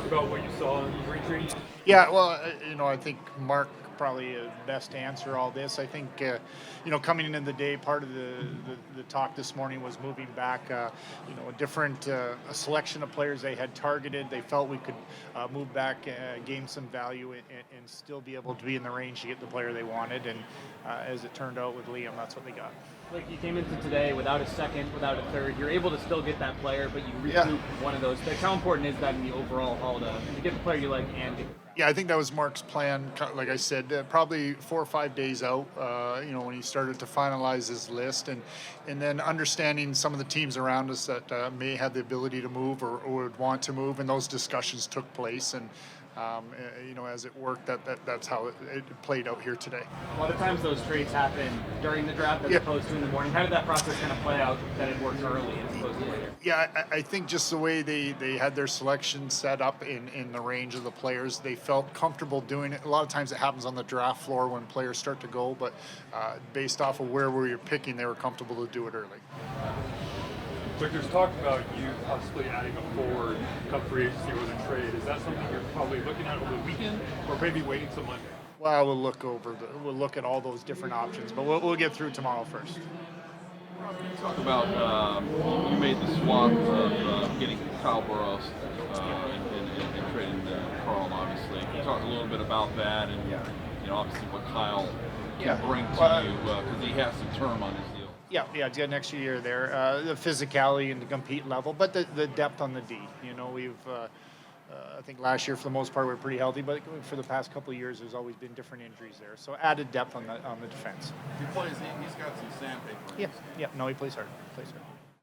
talk about what you saw in retreat? Yeah, well, I think Mark probably best to answer all this. I think, coming into the day, part of the talk this morning was moving back, a different a selection of players they had targeted. They felt we could move back, gain some value, and still be able to be in the range to get the player they wanted. And as it turned out with Liam, that's what they got. Like you came into today without a second, without a third. You're able to still get that player, but you Yeah. recoup one of those picks. How important is that in the overall haul to get the player you like and get? Yeah, I think that was Mark's plan. Like I said, probably 4 or 5 days out. When he started to finalize his list, and then understanding some of the teams around us that may have the ability to move or would want to move, and those discussions took place. And as it worked, that's how it played out here today. A lot of times those trades happen during the draft as Yeah. opposed to in the morning. How did that process kind of play out that it worked early as opposed to later? Yeah, I think just the way they had their selection set up in the range of the players, they felt comfortable doing it. A lot of times it happens on the draft floor when players start to go, but based off of where we were picking, they were comfortable to do it early. But there's talk about you possibly adding a forward come free agency with a trade. Is that something you're probably looking at over the weekend, or maybe waiting till Monday? Well, we'll look at all those different options, but we'll get through tomorrow first. Talk about you made the swap of getting Kyle Burrows and trading Carl, obviously. Can you talk a little bit about that and obviously what Kyle can bring to you because he has some term on his deal. Yeah, he's got an extra year there. The physicality and the compete level, but the depth on the D. We've I think last year for the most part we were pretty healthy, but for the past couple of years there's always been different injuries there. So added depth on the defense. He plays. He's got some sandpaper. Yeah. No, he plays hard.